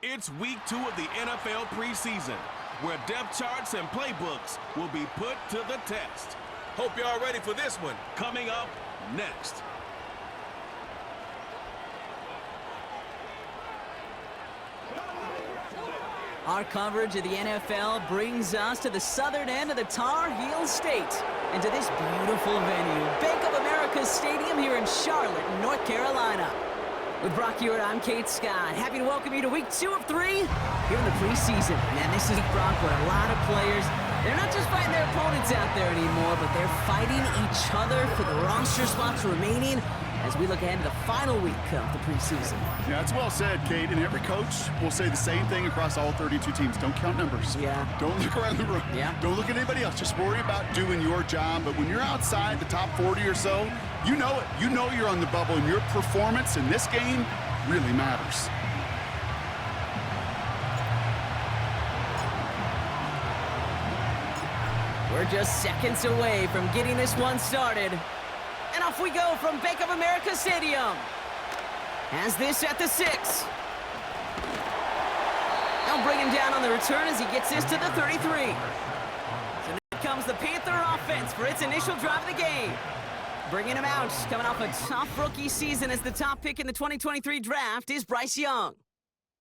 It's week 2 of the NFL preseason, where depth charts and playbooks will be put to the test. Hope y'all ready for this one. Coming up next. Our coverage of the NFL brings us to the southern end of the Tar Heel State and to this beautiful venue, Bank of America Stadium here in Charlotte, North Carolina. With Brock Hewitt, I'm Kate Scott. Happy to welcome you to week 2 of 3 here in the preseason. And this is Brock, where a lot of players, they're not just fighting their opponents out there anymore, but they're fighting each other for the roster spots remaining as we look ahead to the final week of the preseason. Yeah, that's well said, Kate. And every coach will say the same thing across all 32 teams. Don't count numbers. Yeah. Don't look around the room. Yeah. Don't look at anybody else. Just worry about doing your job. But when you're outside the top 40 or so, you know it. You know you're on the bubble, and your performance in this game really matters. We're just seconds away from getting this one started. And off we go from Bank of America Stadium. Has this at the 6. They'll bring him down on the return as he gets this to the 33. So now comes the Panther offense for its initial drive of the game. Bringing him out, coming off a tough rookie season as the top pick in the 2023 draft is Bryce Young.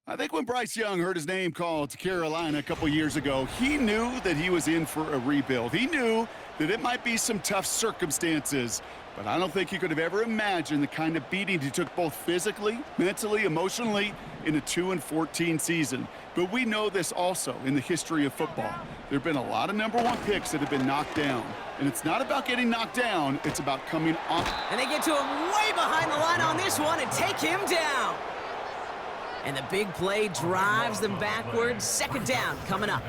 I think when Bryce Young heard his name called to Carolina a couple years ago, he knew that he was in for a rebuild. He knew that it might be some tough circumstances, but I don't think he could have ever imagined the kind of beating he took both physically, mentally, emotionally in a 2-14 season. But we know this also in the history of football. There have been a lot of #1 picks that have been knocked down. And it's not about getting knocked down, it's about coming off. And they get to him way behind the line on this one and take him down. And the big play drives them backwards. Second down coming up.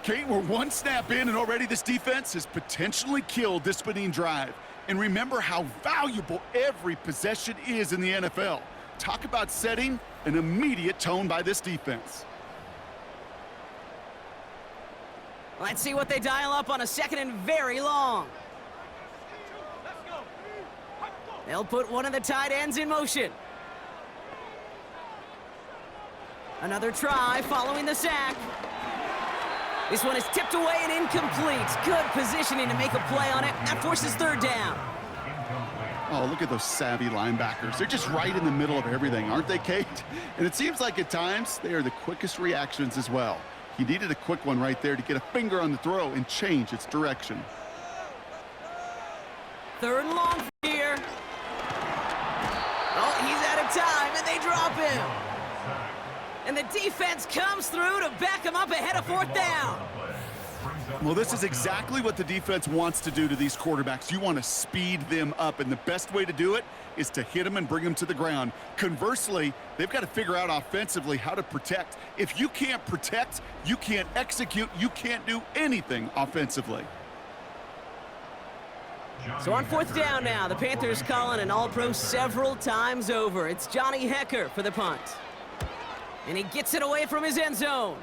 Kate, we're one snap in, and already this defense has potentially killed this winning drive. And remember how valuable every possession is in the NFL. Talk about setting an immediate tone by this defense. Let's see what they dial up on a second and very long. They'll put one of the tight ends in motion. Another try following the sack. This one is tipped away and incomplete. Good positioning to make a play on it. That forces third down. Oh, look at those savvy linebackers. They're just right in the middle of everything, aren't they, Kate? And it seems like at times they are the quickest reactions as well. He needed a quick one right there to get a finger on the throw and change its direction. Third and long here. Oh, he's out of time, and they drop him. And the defense comes through to back him up ahead of fourth down. Well, this is exactly what the defense wants to do to these quarterbacks. You want to speed them up, and the best way to do it is to hit them and bring them to the ground. Conversely, they've got to figure out offensively how to protect. If you can't protect, you can't execute, you can't do anything offensively. So on fourth down now, the Panthers calling an all-pro several times over. It's Johnny Hecker for the punt. And he gets it away from his end zone.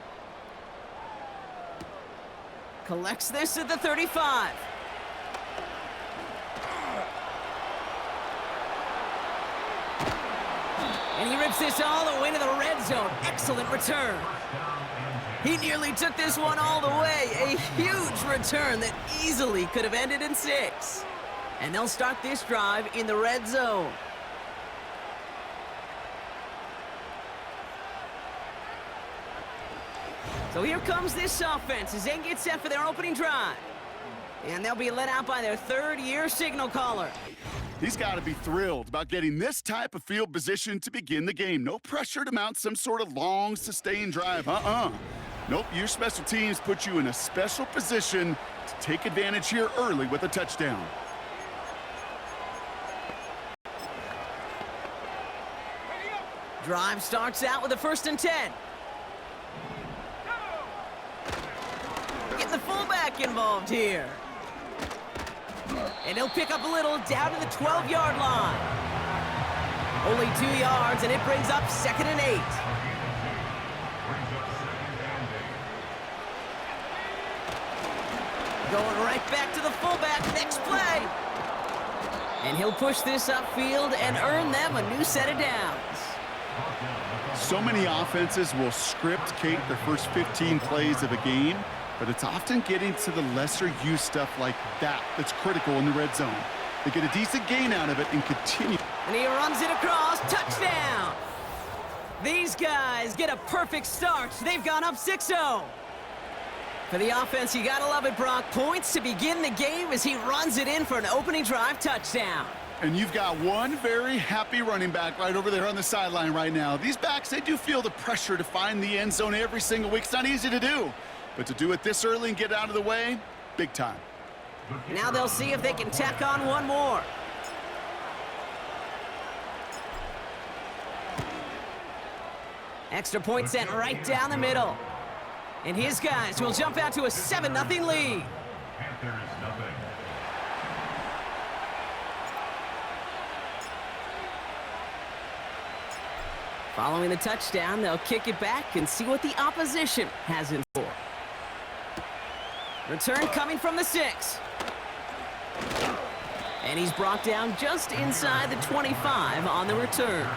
Collects this at the 35. And he rips this all the way to the red zone. Excellent return. He nearly took this one all the way. A huge return that easily could have ended in 6. And they'll start this drive in the red zone. So here comes this offense as they get set for their opening drive. And they'll be led out by their third-year signal caller. He's got to be thrilled about getting this type of field position to begin the game. No pressure to mount some sort of long, sustained drive. Nope, your special teams put you in a special position to take advantage here early with a touchdown. Drive starts out with a 1st and 10. Get the fullback involved here. And he'll pick up a little down to the 12-yard line. Only 2 yards, and it brings up 2nd and 8. Going right back to the fullback, next play. And he'll push this upfield and earn them a new set of downs. So many offenses will script, Kate, their first 15 plays of a game, but it's often getting to the lesser use stuff like that that's critical in the red zone. They get a decent gain out of it and continue. And he runs it across. Touchdown! These guys get a perfect start. They've gone up 6-0. For the offense, you gotta love it, Brock. Points to begin the game as he runs it in for an opening drive touchdown. And you've got one very happy running back right over there on the sideline right now. These backs, they do feel the pressure to find the end zone every single week. It's not easy to do, but to do it this early and get out of the way, big time. Now they'll see if they can tack on one more. Extra point sent right down the middle. And his guys will jump out to a 7-0 lead. Panthers nothing. Following the touchdown, they'll kick it back and see what the opposition has in store. Return coming from the 6. And he's brought down just inside the 25 on the return.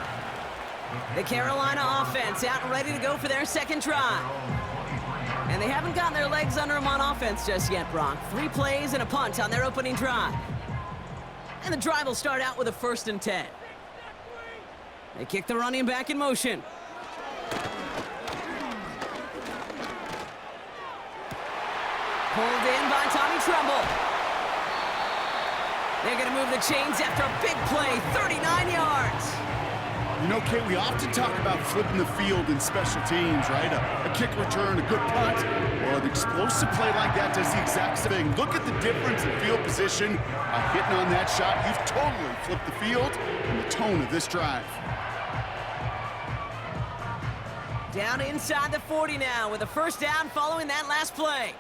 The Carolina offense out and ready to go for their second drive. And they haven't gotten their legs under them on offense just yet, Brock. 3 plays and a punt on their opening drive. And the drive will start out with a 1st and 10. They kick the running back in motion. Pulled in by Tommy Tremble. They're going to move the chains after a big play, 39 yards. You know, Kate, we often talk about flipping the field in special teams, right? A kick return, a good punt. Well, an explosive play like that does the exact same thing. Look at the difference in field position. Hitting on that shot, you've totally flipped the field and the tone of this drive. Down inside the 40 now with a 1st down following that last play.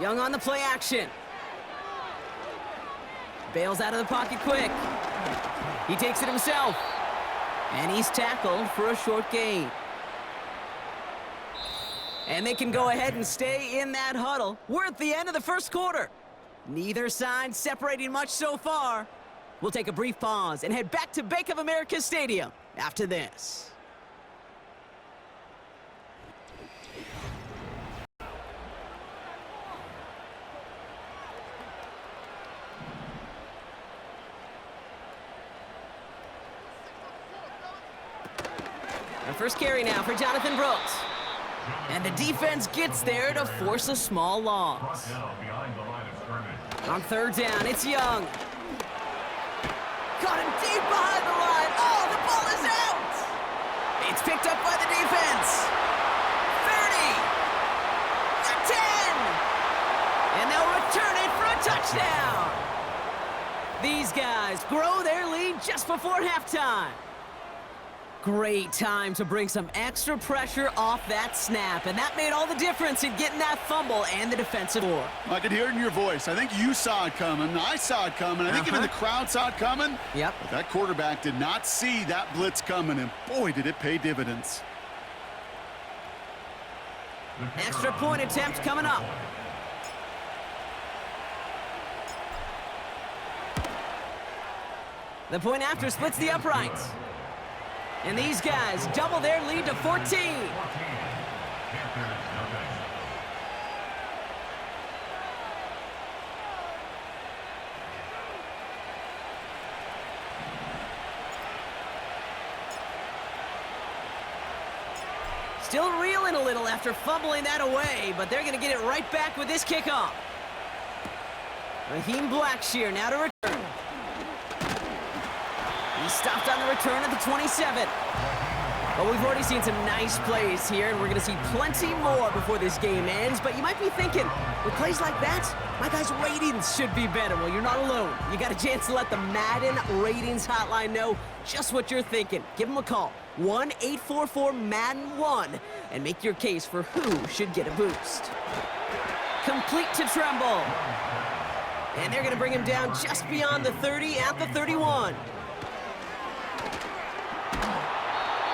Young on the play action. Bails out of the pocket quick. He takes it himself. And he's tackled for a short gain. And they can go ahead and stay in that huddle. We're at the end of the first quarter. Neither side separating much so far. We'll take a brief pause and head back to Bank of America Stadium after this. Our first carry now for Jonathan Brooks. And the defense gets there to force a small loss. On 3rd down, it's Young. Caught him deep behind the line. Oh, the ball is out! It's picked up by the defense. 30. The 10. And they'll return it for a touchdown. These guys grow their lead just before halftime. Great time to bring some extra pressure off that snap, and that made all the difference in getting that fumble and the defensive board. I could hear it in your voice. I think you saw it coming. I saw it coming. I think even the crowd saw it coming. Yep. But that quarterback did not see that blitz coming, and boy, did it pay dividends. Extra point attempt coming up. The point after splits the uprights. And these guys double their lead to 14. Still reeling a little after fumbling that away, but they're going to get it right back with this kickoff. Raheem Blackshear now to return. He stopped on the return at the 27. But we've already seen some nice plays here, and we're going to see plenty more before this game ends. But you might be thinking, with plays like that, my guys' ratings should be better. Well, you're not alone. You got a chance to let the Madden ratings hotline know just what you're thinking. Give them a call, 1-844-MADDEN-1, and make your case for who should get a boost. Complete to Tremble. And they're going to bring him down just beyond the 30 at the 31.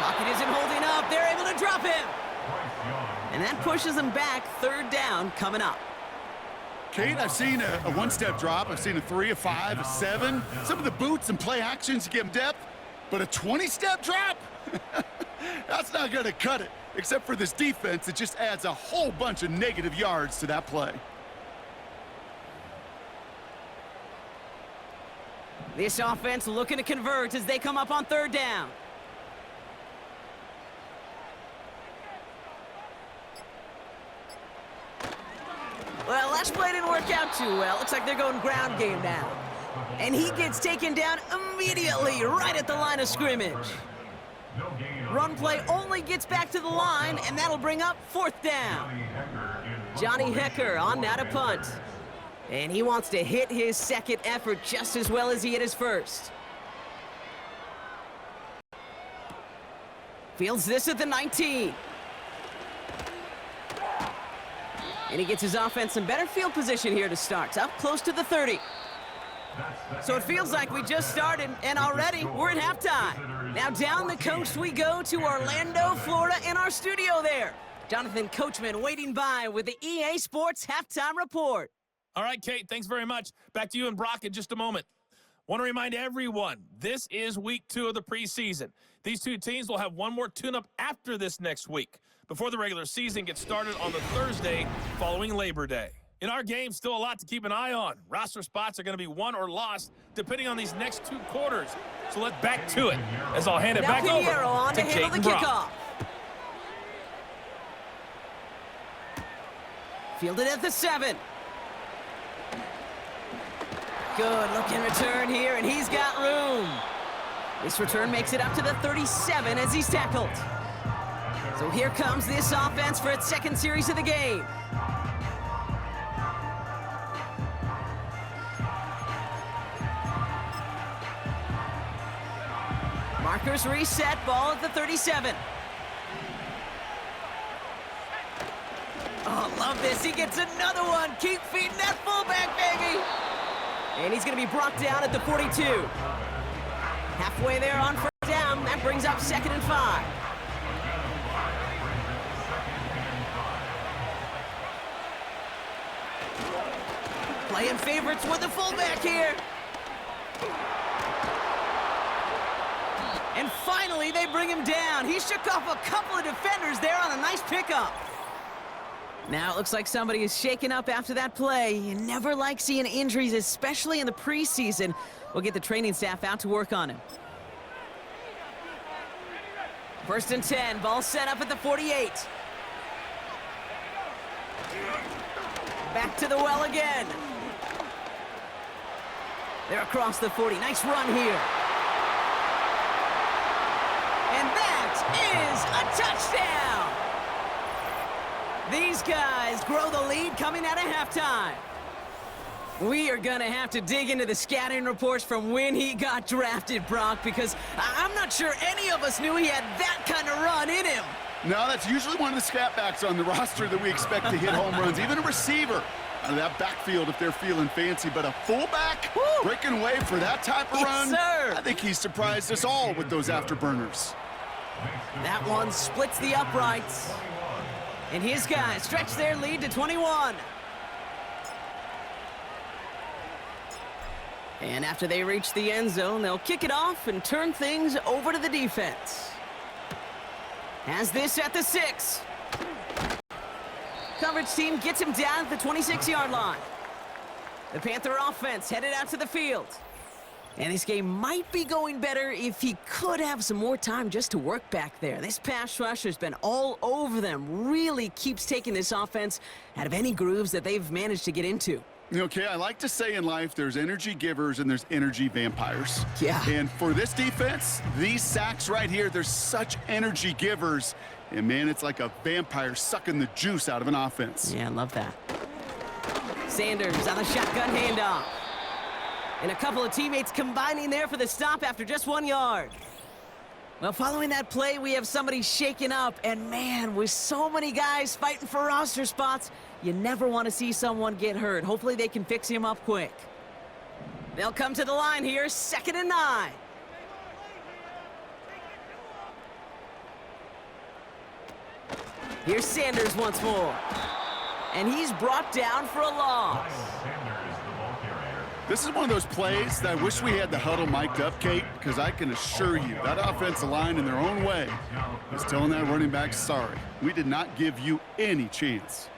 Pocket isn't holding up. They're able to drop him. And that pushes them back. 3rd down coming up. Kate, I've seen a one-step drop. I've seen a 3, a 5, a 7. Some of the boots and play actions to give them depth. But a 20-step drop? That's not going to cut it. Except for this defense, it just adds a whole bunch of negative yards to that play. This offense looking to convert as they come up on 3rd down. Well, last play didn't work out too well. Looks like they're going ground game now. And he gets taken down immediately right at the line of scrimmage. Run play only gets back to the line, and that'll bring up 4th down. Johnny Hecker on now to punt. And he wants to hit his 2nd effort just as well as he hit his 1st. Fields this at the 19. And he gets his offense in better field position here to start. Up close to the 30. So it feels like we just started, and already we're at halftime. Now down the coast we go to Orlando, Florida, in our studio there. Jonathan Coachman waiting by with the EA Sports Halftime Report. All right, Kate, thanks very much. Back to you and Brock in just a moment. Want to remind everyone, this is week 2 of the preseason. These two teams will have one more tune-up after this next week, before the regular season gets started on the Thursday following Labor Day. In our game, still a lot to keep an eye on. Roster spots are going to be won or lost depending on these next 2 quarters. So let's back to it as I'll hand it back over on to to Kate handle and the Brock. kickoff. Fielded at the 7. Good looking return here, and he's got room. This return makes it up to the 37 as he's tackled. So here comes this offense for its 2nd series of the game. Markers reset, ball at the 37. Oh, love this. He gets another one. Keep feeding that fullback, baby. And he's going to be brought down at the 42. Halfway there on 1st down. That brings up 2nd and 5. Playing favorites with the fullback here. And finally, they bring him down. He shook off a couple of defenders there on a nice pickup. Now it looks like somebody is shaken up after that play. You never like seeing injuries, especially in the preseason. We'll get the training staff out to work on him. 1st and 10, ball set up at the 48. Back to the well again. They're across the 40. Nice run here. And that is a touchdown. These guys grow the lead coming out of halftime. We are going to have to dig into the scouting reports from when he got drafted, Brock, because I'm not sure any of us knew he had that kind of run in him. No, that's usually one of the scat backs on the roster that we expect to hit home runs. Even a receiver out of that backfield if they're feeling fancy. But a fullback breaking away for that type of run, sir. I think he surprised us all with those afterburners. That one splits the uprights. And his guys stretch their lead to 21. And after they reach the end zone, they'll kick it off and turn things over to the defense. Has this at the 6. Coverage team gets him down at the 26-yard line. The Panther offense headed out to the field. And this game might be going better if he could have some more time just to work back there. This pass rush has been all over them. Really keeps taking this offense out of any grooves that they've managed to get into. Okay, I like to say in life there's energy givers and there's energy vampires. Yeah. And for this defense, these sacks right here, they're such energy givers. And man, it's like a vampire sucking the juice out of an offense. Yeah, I love that. Sanders on the shotgun handoff. And a couple of teammates combining there for the stop after just 1 yard. Well, following that play, we have somebody shaken up. And man, with so many guys fighting for roster spots, you never want to see someone get hurt. Hopefully they can fix him up quick. They'll come to the line here, 2nd and 9. Here's Sanders once more. And he's brought down for a loss. Sanders, the ball carrier. This is one of those plays that I wish we had the huddle mic'd up, Kate, because I can assure you that offensive line in their own way is telling that running back, sorry, we did not give you any chance.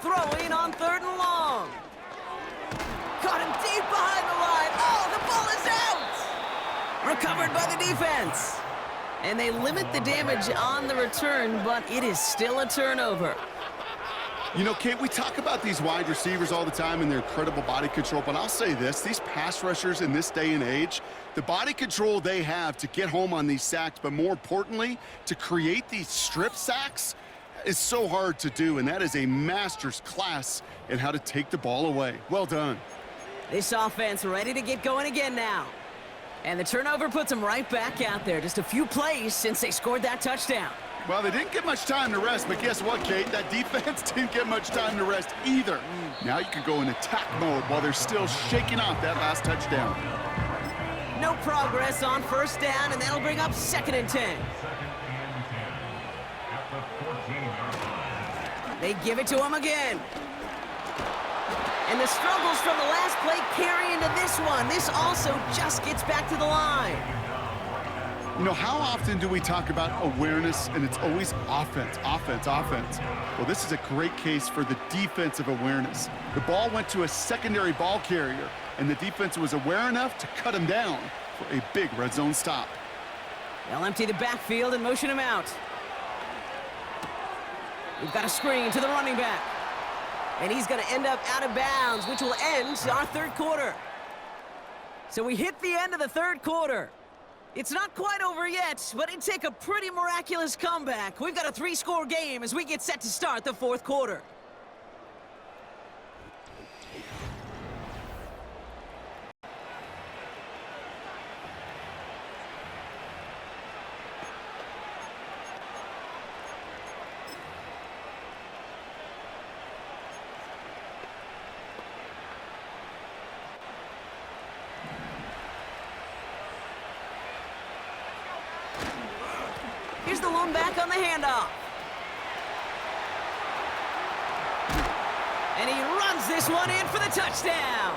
Throwing on 3rd and long. Caught him deep behind the line. Oh, the ball is out! Recovered by the defense. And they limit the damage on the return, but it is still a turnover. You know, Kate, we talk about these wide receivers all the time and their incredible body control, but I'll say this, these pass rushers in this day and age, the body control they have to get home on these sacks, but more importantly, to create these strip sacks is so hard to do, and that is a master's class in how to take the ball away. Well done. This offense ready to get going again now. And the turnover puts them right back out there. Just a few plays since they scored that touchdown. Well, they didn't get much time to rest, but guess what, Kate? That defense didn't get much time to rest either. Now you can go in attack mode while they're still shaking off that last touchdown. No progress on 1st down, and that'll bring up 2nd and 10. 2nd and 10 at the 14-yard line. They give it to him again. And the struggles from the last play carry into this one. This also just gets back to the line. You know, how often do we talk about awareness, and it's always offense, offense, offense? Well, this is a great case for the defensive awareness. The ball went to a secondary ball carrier, and the defense was aware enough to cut him down for a big red zone stop. They'll empty the backfield and motion him out. We've got a screen to the running back. And he's going to end up out of bounds, which will end our 3rd quarter. So we hit the end of the 3rd quarter. It's not quite over yet, but it'd take a pretty miraculous comeback. We've got a 3-score game as we get set to start the 4th quarter. Here's the lone back on the handoff. And he runs this one in for the touchdown.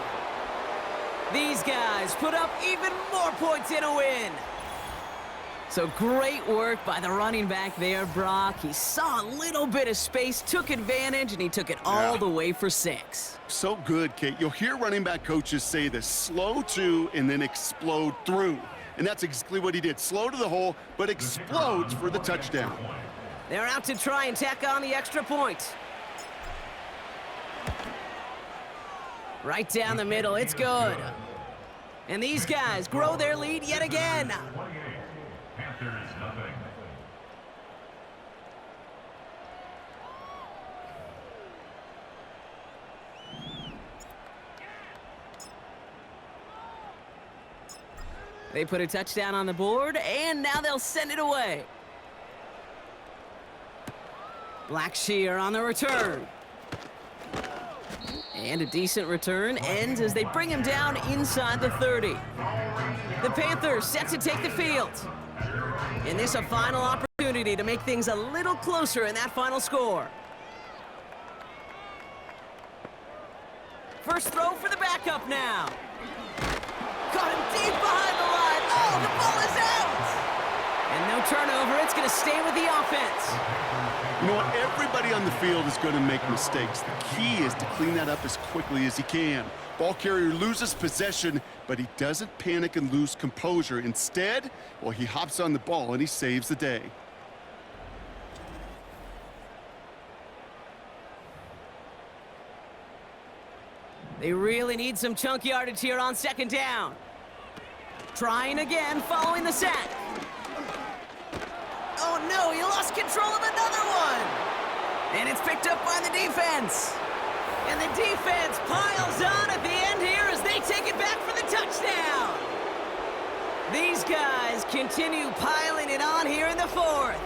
These guys put up even more points in a win. So great work by the running back there, Brock. He saw a little bit of space, took advantage, and he took it all the way for 6. So good, Kate. You'll hear running back coaches say this, slow to and then explode through. And that's exactly what he did. Slow to the hole, but explodes for the touchdown. They're out to try and tack on the extra point. Right down the middle, it's good. And these guys grow their lead yet again. 28, Panthers nothing. They put a touchdown on the board, and now they'll send it away. Blackshear on the return. And a decent return ends as they bring him down inside the 30. The Panthers set to take the field. And this a final opportunity to make things a little closer in that final score. First throw for the backup now. Caught him deep behind the line. Oh, the ball is out! And no turnover. It's going to stay with the offense. You know what? Everybody on the field is going to make mistakes. The key is to clean that up as quickly as he can. Ball carrier loses possession, but he doesn't panic and lose composure. Instead, well, he hops on the ball and he saves the day. They really need some chunk yardage here on 2nd down. Trying again following the sack. Oh no, he lost control of another one. And it's picked up by the defense. And the defense piles on at the end here as they take it back for the touchdown. These guys continue piling it on here in the 4th.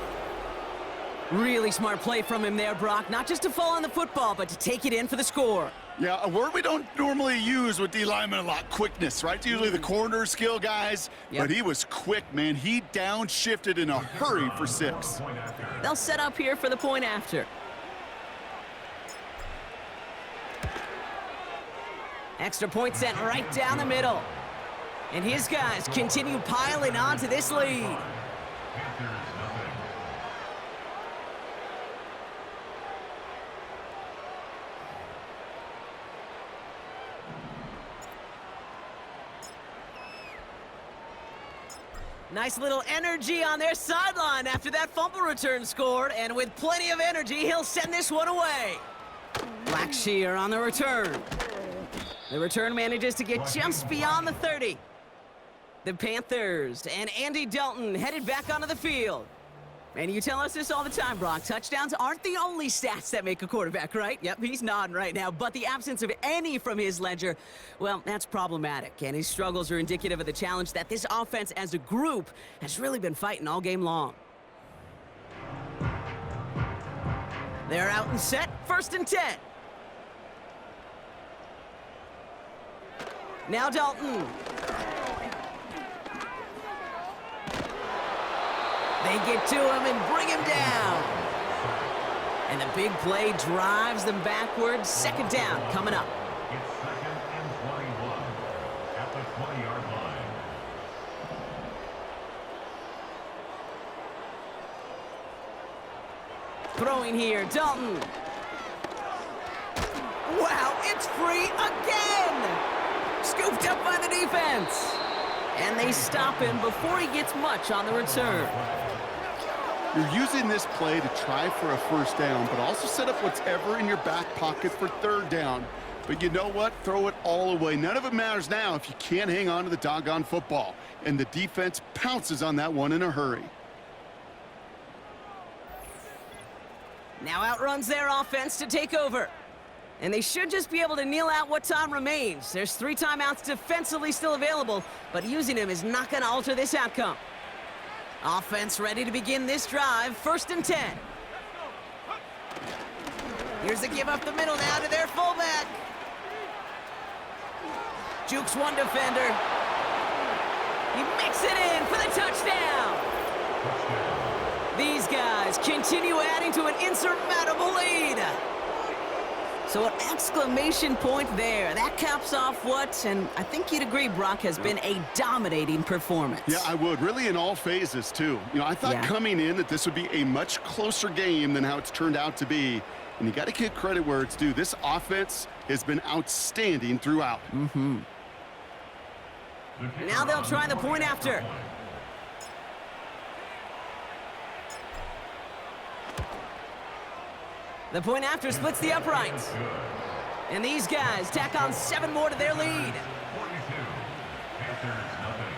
Really smart play from him there, Brock. Not just to fall on the football, but to take it in for the score. Yeah, a word we don't normally use with D linemen a lot, quickness, right? Usually the corner skill guys, Yep. but he was quick, man. He downshifted in a hurry for 6. They'll set up here for the point after. Extra point sent right down the middle. And his guys continue piling on to this lead. Panthers nothing. Nice little energy on their sideline after that fumble return scored, and with plenty of energy, he'll send this one away. Blackshear on the return. The return manages to get just beyond the 30. The Panthers and Andy Dalton headed back onto the field. And you tell us this all the time, Brock. Touchdowns aren't the only stats that make a quarterback, right? Yep, he's nodding right now. But the absence of any from his ledger, well, that's problematic. And his struggles are indicative of the challenge that this offense as a group has really been fighting all game long. They're out and set, 1st and 10. Now Dalton. They get to him and bring him down. And the big play drives them backwards. 2nd down coming up. It's 2nd and 21 at the 20-yard line. Throwing here, Dalton. Wow, it's free again! Scooped up by the defense. And they stop him before he gets much on the return. You're using this play to try for a 1st down, but also set up whatever in your back pocket for 3rd down. But you know what? Throw it all away. None of it matters now if you can't hang on to the doggone football. And the defense pounces on that one in a hurry. Now outruns their offense to take over. And they should just be able to kneel out what time remains. There's 3 timeouts defensively still available, but using them is not going to alter this outcome. Offense ready to begin this drive, 1st and 10. Here's a give up the middle now to their fullback. Jukes one defender. He makes it in for the touchdown. These guys continue adding to an insurmountable lead. So an exclamation point there. That caps off what, and I think you'd agree, Brock, has been a dominating performance. Yeah, I would. Really in all phases, too. You know, I thought coming in that this would be a much closer game than how it's turned out to be. And you got to give credit where it's due. This offense has been outstanding throughout. Now they'll try the point after. The point after splits the uprights. And these guys tack on 7 more to their lead. 42. Panthers nothing.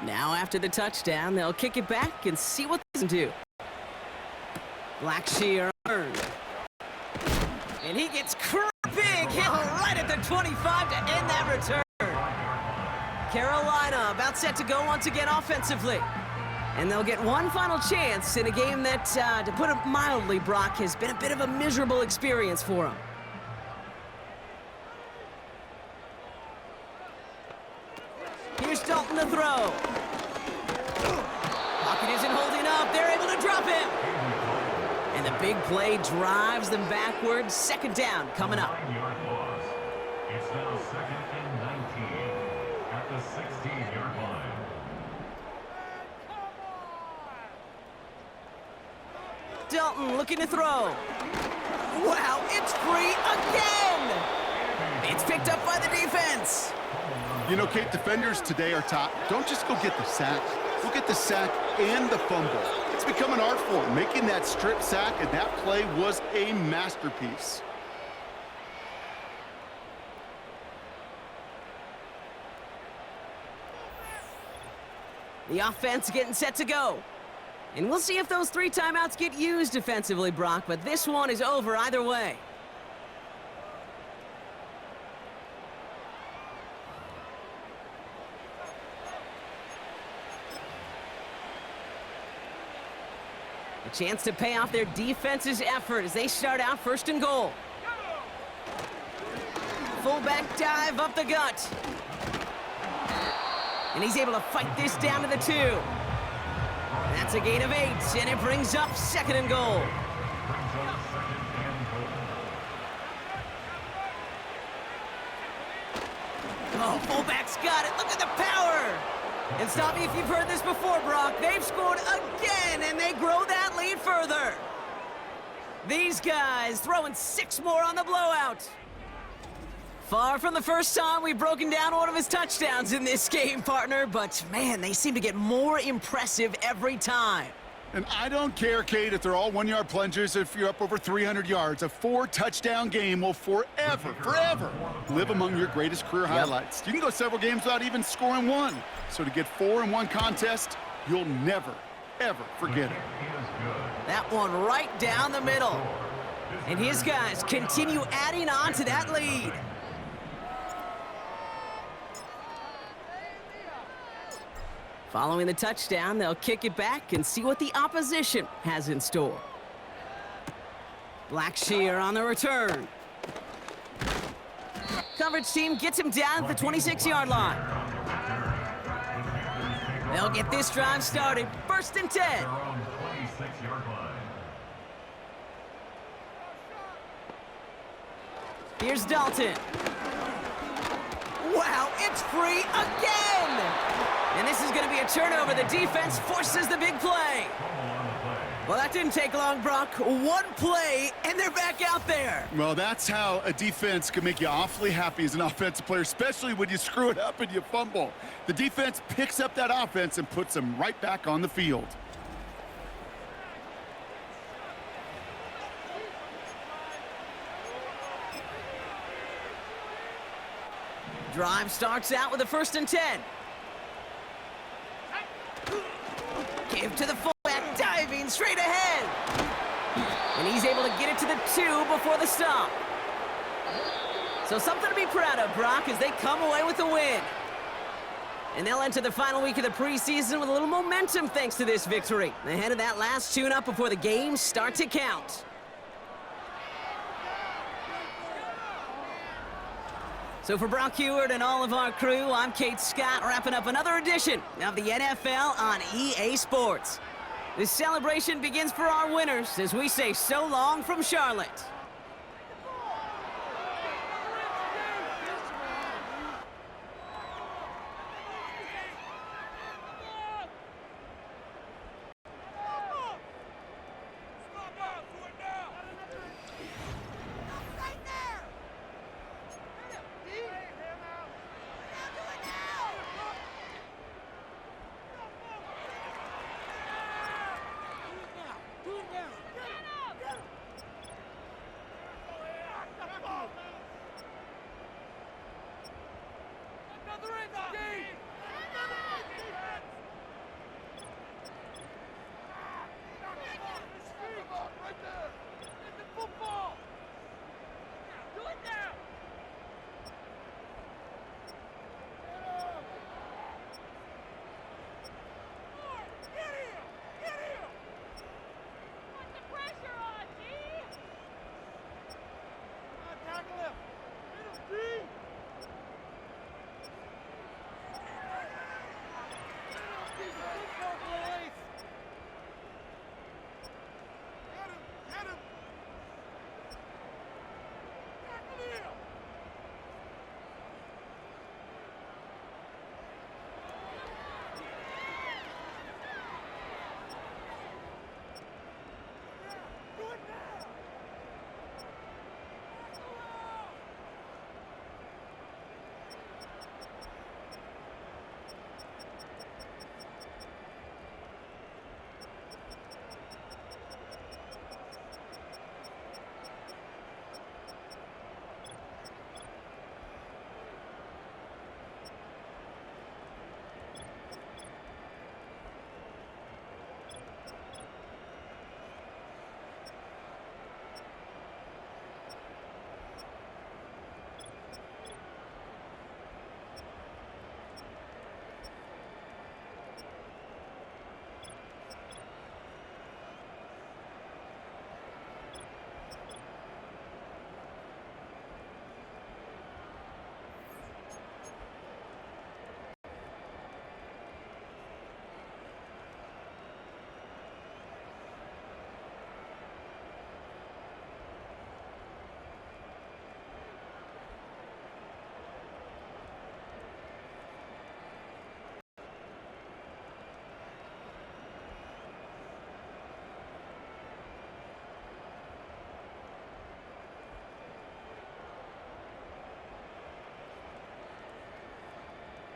Now after the touchdown, they'll kick it back and see what they can do. Blackshear earned. And he gets big hit right at the 25 to end that return. Carolina about set to go once again offensively. And they'll get one final chance in a game that, to put it mildly, Brock, has been a bit of a miserable experience for them. Here's Dalton to throw. Pocket isn't holding up. They're able to drop him. And the big play drives them backwards. 2nd down coming up. 9-yard loss. It's now 2nd and 19 at the 16-yard line. Dalton looking to throw. Wow, it's free again! It's picked up by the defense. You know, Kate, defenders today are top. Don't just go get the sack. Go get the sack and the fumble. It's become an art form. Making that strip sack and that play was a masterpiece. The offense getting set to go. And we'll see if those 3 timeouts get used defensively, Brock, but this one is over either way. A chance to pay off their defense's effort as they start out 1st and goal. Fullback dive up the gut. And he's able to fight this down to the 2. That's a gain of 8, and it brings up 2nd and goal. Oh, fullback's got it. Look at the power. And stop me if you've heard this before, Brock. They've scored again, and they grow that lead further. These guys throwing 6 more on the blowout. Far from the first time we've broken down one of his touchdowns in this game, partner, but man, they seem to get more impressive every time. And I don't care, Kate, if they're all 1-yard plungers, if you're up over 300 yards. A 4-touchdown game will forever live among your greatest career highlights. You can go several games without even scoring 1. So to get 4 in one contest, you'll never, ever forget it. That one right down the middle. And his guys continue adding on to that lead. Following the touchdown, they'll kick it back and see what the opposition has in store. Blackshear on the return. Coverage team gets him down at the 26-yard line. They'll get this drive started. 1st and 10. Here's Dalton. Wow, it's free again! And this is going to be a turnover. The defense forces the big play. Well, that didn't take long, Brock. 1 play, and they're back out there. Well, that's how a defense can make you awfully happy as an offensive player, especially when you screw it up and you fumble. The defense picks up that offense and puts them right back on the field. Drive starts out with a 1st and 10. Give to the fullback, diving straight ahead. And he's able to get it to the 2 before the stop. So something to be proud of, Brock, as they come away with the win. And they'll enter the final week of the preseason with a little momentum thanks to this victory. Ahead of that last tune-up before the games start to count. So for Brock Heward and all of our crew, I'm Kate Scott, wrapping up another edition of the NFL on EA Sports. This celebration begins for our winners as we say so long from Charlotte.